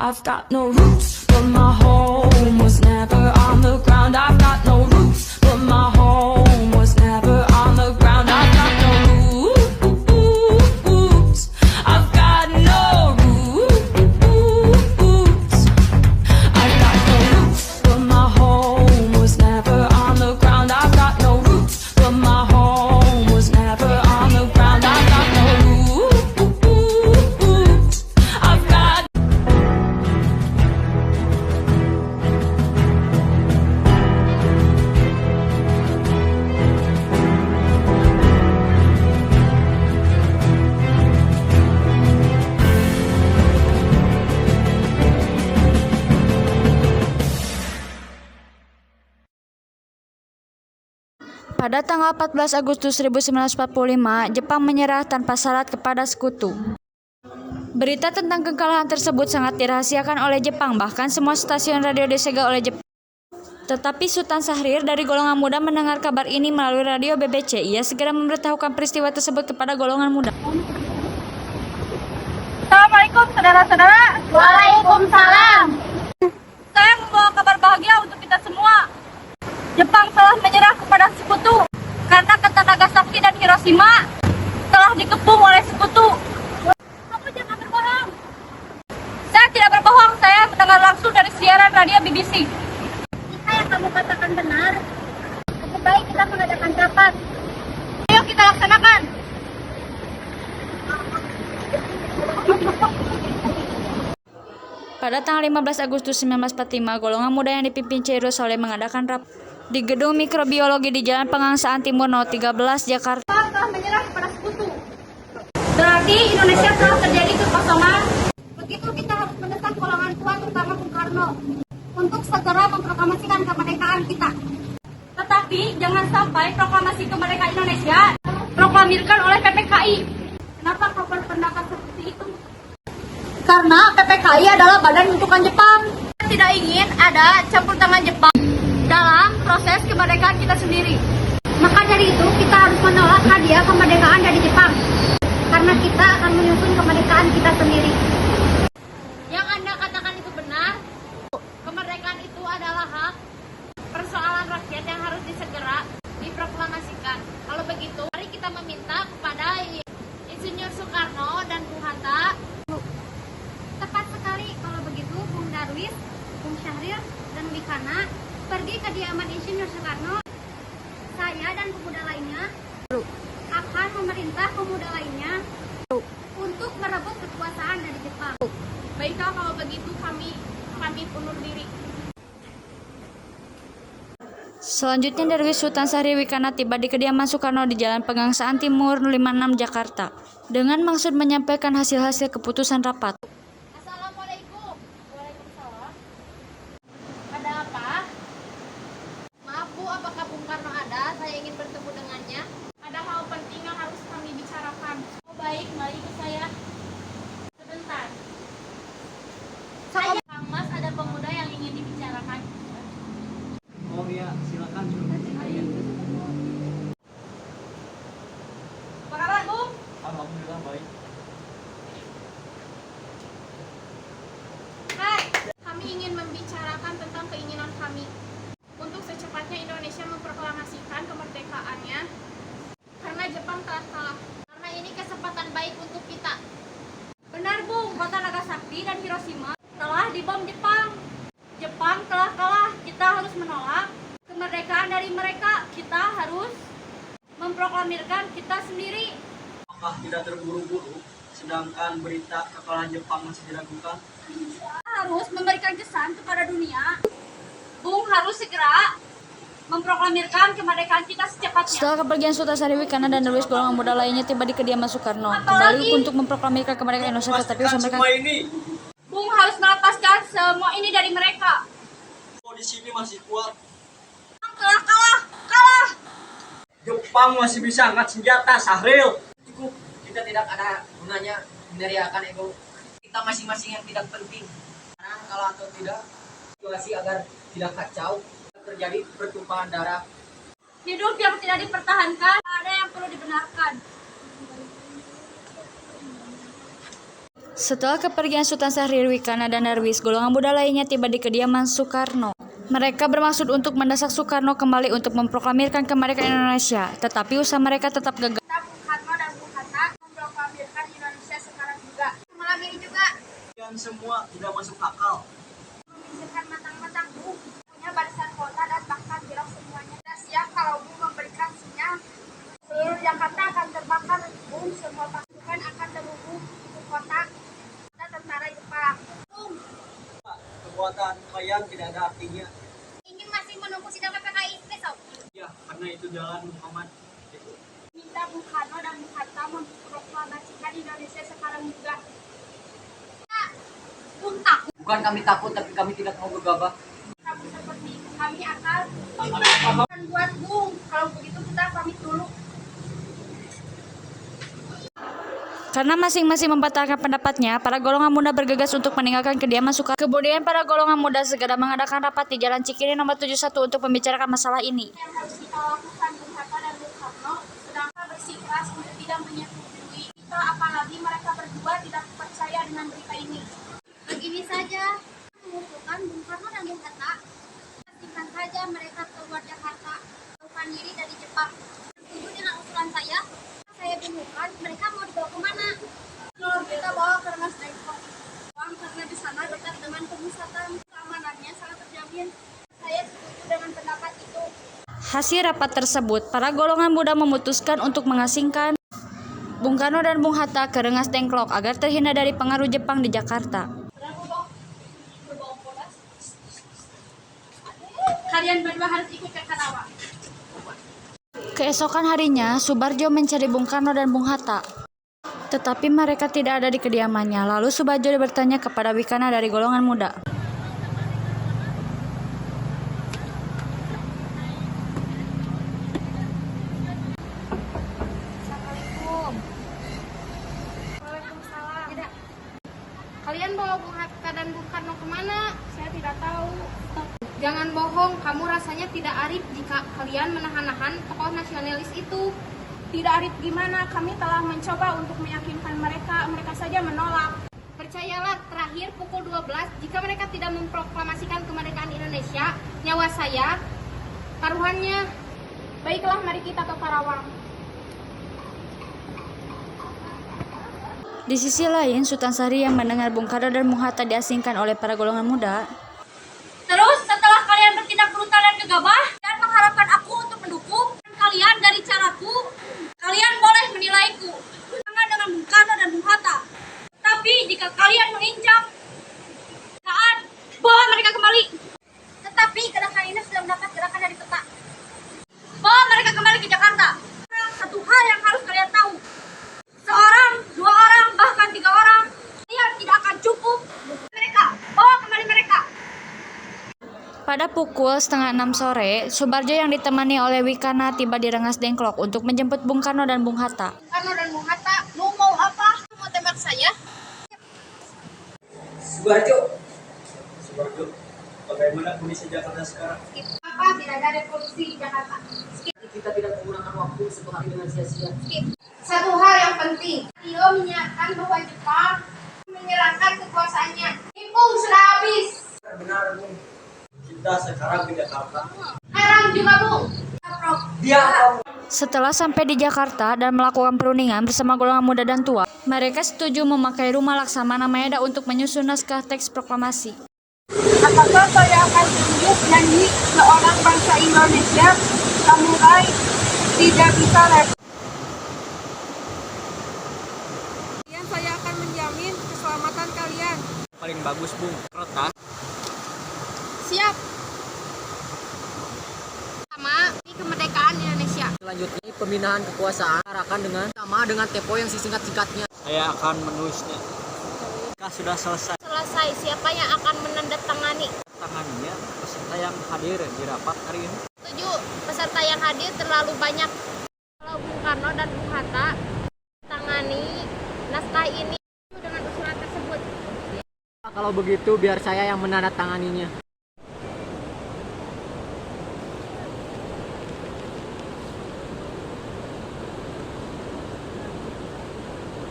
I've got no roots, but my home was never on the ground. I've got no roots, but my home was never on the ground. I've got no roots. I've got no roots. I've got no roots, but my home was never on the ground. I've got no roots, but my home was never on the ground. I've got no roots. I've got Pada tanggal 14 Agustus 1945, Jepang menyerah tanpa syarat kepada sekutu. Berita tentang kekalahan tersebut sangat dirahasiakan oleh Jepang, bahkan semua stasiun radio disegel oleh Jepang. Tetapi Sultan Syahrir dari golongan muda mendengar kabar ini melalui radio BBC. Ia segera memberitahukan peristiwa tersebut kepada golongan muda. Assalamualaikum saudara-saudara. Waalaikumsalam. Saya membawa kabar bahagia untuk kita semua. Jepang telah menyerah kepada sekutu karena kota Nagasaki dan Hiroshima telah dikepung oleh sekutu. Kamu jangan berbohong. Saya tidak berbohong, saya mendengar langsung dari siaran radio BBC. Jika yang kamu katakan benar, lebih baik kita mengadakan rapat. Ayo kita laksanakan. Pada tanggal 15 Agustus 1945, golongan muda yang dipimpin Cairo Soleh mengadakan rapat di Gedung Mikrobiologi di Jalan Pengangsaan Timur No. 13, Jakarta. Jepang telah menyerah kepada sekutu. Berarti Indonesia telah terjadi kekosongan. Begitu kita harus mendesak golongan tua terutama Bung Karno untuk segera memproklamasikan kemerdekaan kita. Tetapi jangan sampai proklamasi kemerdekaan Indonesia proklamirkan oleh PPKI. Kenapa kau berpendapat seperti itu? Karena PPKI adalah badan bentukan Jepang. Kita tidak ingin ada campur tangan Jepang dalam proses kemerdekaan kita sendiri. Maka dari itu kita harus menolak hadiah kemerdekaan dari Jepang, karena kita akan menyusun kemerdekaan kita sendiri. Yang Anda katakan itu benar. Kemerdekaan itu adalah hak persoalan rakyat yang harus disegera diproklamasikan. Kalau begitu, mari kita meminta kepada Insinyur Soekarno dan Bung Hatta. Tepat sekali kalau begitu, Bung Darwis, Bung Syahrir, dan Wikana pergi ke kediaman Insinyur Soekarno. Saya dan pemuda lainnya akan memerintah pemuda lainnya untuk merebut kekuasaan dari Jepang. Baiklah kalau begitu kami undur diri. Selanjutnya Darwis Sultan Syahrir Wikana tiba di kediaman Soekarno di Jalan Pengangsaan Timur 56 Jakarta dengan maksud menyampaikan hasil-hasil keputusan rapat. Assalamualaikum. Waalaikumsalam. Ada apa? Maaf Bu, apakah Bung Karno ada? Saya ingin bertemu dengannya. Ada hal penting yang harus kami bicarakan. Oh baik, mari ikut saya. Sebentar. Kang Mas, ada pemuda yang ingin dibicarakan. Oh iya, silakan. Apa kabar Bu? Alhamdulillah baik. Hai, kami ingin membicarakan tentang keinginan kami untuk secepatnya Indonesia memproklamasikan kemerdekaannya karena Jepang telah kalah. Karena ini kesempatan baik untuk kita. Benar Bung, kota Nagasaki dan Hiroshima telah dibom Jepang. Jepang telah kalah, kita harus menolak kemerdekaan dari mereka. Kita harus memproklamirkan kita sendiri. Apakah tidak terburu-buru sedangkan berita kekalahan Jepang masih diragukan? Harus memberikan kesan kepada dunia. Bung harus segera memproklamirkan kemerdekaan kita secepatnya. Setelah kepergian Sultan Syahrir Wikana dan Darwis, golongan muda lainnya tiba di kediaman Soekarno kembali untuk memproklamirkan kemerdekaan Indonesia, tetapi Pastikan sampai semua ini. Bung harus melepaskan semua ini dari mereka. Oh, di sini masih kuat. Telah kalah. Jepang masih bisa angkat senjata, Sahril. Cukup, kita tidak ada gunanya meneriakan ego kita masing-masing yang tidak penting. Karena kalau atau tidak, situasi agar tidak kacau, terjadi pertumpahan darah. Hidup yang tidak dipertahankan, ada yang perlu dibenarkan. Setelah kepergian Sultan Syahrir, Wikana, dan Darwis, golongan muda lainnya tiba di kediaman Soekarno. Mereka bermaksud untuk mendesak Soekarno kembali untuk memproklamirkan kemerdekaan Indonesia, tetapi usaha mereka tetap gagal. Bung Karno dan Bung Hatta memproklamirkan Indonesia sekarang juga. Malam ini juga Kalian semua tidak masuk akal. memikirkan matang-matang Bung, punya barisan kota dan bahkan bilang semuanya sudah siap kalau Bung memberikan sinyal. Seluruh Jakarta akan terbakar Bung, semua pasukan akan terhubung ibu kota dan tentara Jepang. Bung, Kekuatan kalian tidak ada artinya. ingin masih menunggu sidang PPKI besok. Ya, karena itu jalan Muhammad. Minta Bung Karno dan Bung Hatta memproklamasikan Indonesia sekarang juga. Nah, Bung takut Bukan kami takut, tapi kami tidak mau gegabah. kamu seperti itu. Kami akan buat Bung. Kalau begitu kita pamit dulu. Karena masing-masing membatalkan pendapatnya, para golongan muda bergegas untuk meninggalkan kediaman Soekarno. Kemudian para golongan muda segera mengadakan rapat di Jalan Cikini nomor 71 untuk membicarakan masalah ini. Yang harus kita lakukan Bung Hatta dan Bung Karno sedangkan bersikeras untuk tidak menyetujui kita, apalagi mereka berdua tidak percaya dengan berita ini. Begini saja, mengusulkan Bung Karno dan Bung Hatta pastikan saja mereka keluar Jakarta, jauhkan diri dari Jepang. Setuju dengan usulan saya? Saya bingungkan mereka mau dibawa kemana? Kalau kita bawa ke Rengas Dengklok, karena di sana dekat dengan pemusatan, keamanannya sangat terjamin. Saya setuju dengan pendapat itu. Hasil rapat tersebut, para golongan muda memutuskan untuk mengasingkan Bung Karno dan Bung Hatta ke Rengas Dengklok agar terhindar dari pengaruh Jepang di Jakarta. Kalian berdua harus ikut ke Karawang. Keesokan harinya, Subarjo mencari Bung Karno dan Bung Hatta. Tetapi mereka tidak ada di kediamannya. Lalu Subarjo bertanya kepada Wikana dari golongan muda. Waalaikumsalam. Tidak. Kalian bawa Bung Hatta dan Bung Karno kemana? Saya tidak tahu. Jangan bohong, kamu rasanya tidak arif jika kalian menahan-nahan tokoh nasionalis itu. Tidak arif gimana? Kami telah mencoba untuk meyakinkan mereka. Mereka saja menolak. Percayalah, terakhir pukul 12, jika mereka tidak memproklamasikan kemerdekaan Indonesia, nyawa saya taruhannya. Baiklah, mari kita ke Karawang. Di sisi lain, Sultan Syahrir yang mendengar Bung Karno dan Bung Hatta diasingkan oleh para golongan muda. Terus setelah kalian bertindak brutal dan gegabah dan mengharapkan aku untuk mendukung kalian dari caraku, kalian boleh menilaiku jangan dengan Bung Karno dan Bung Hatta. Tapi jika kalian menginjak saat bawa mereka kembali. Tetapi gerakan ini sudah mendapat gerakan dari peta. Bawa mereka kembali ke Jakarta. Satu hal yang harus kalian tahu. Seorang, dua orang, bahkan tiga orang, kalian tidak akan cukup mereka. Bawa kembali mereka. Pada pukul 5:30 sore, Subarjo yang ditemani oleh Wikana tiba di Rengas Dengklok untuk menjemput Bung Karno dan Bung Hatta. Karno dan Bung Hatta, lu mau apa? Lu mau tembak saya? Subarjo, Bagaimana kondisi Jakarta sekarang? Apa tidak ada revolusi di Jakarta? kita tidak menggunakan waktu satu hari dengan sia-sia. Satu hal yang penting, Rio menyatakan bahwa Jepang menyerahkan kekuasaannya. Impung sudah habis. Benar, Bung. Kita sekarang di Jakarta. Sekarang juga, Bung. Dia Setelah sampai di Jakarta dan melakukan perundingan bersama golongan muda dan tua, mereka setuju memakai rumah Laksamana Maeda untuk menyusun naskah teks proklamasi. Apakah saya akan tunjuk nyanyi seorang bangsa Indonesia samurai tidak bisa repot? Kemudian saya akan menjamin keselamatan kalian. paling bagus, Bung. Kereta. Siap. Sama di kemerdekaan Indonesia. Selanjutnya pemindahan kekuasaan arahkan dengan sama dengan tempo yang singkat-singkatnya. Saya akan menulisnya. Jika sudah selesai Selesai, siapa yang akan menandatangani? tangannya peserta yang hadir di rapat hari ini. Setuju, peserta yang hadir terlalu banyak. Kalau Bung Karno dan Bung Hatta tangani naskah ini dengan usulan tersebut. Kalau begitu biar saya yang menandatanganinya.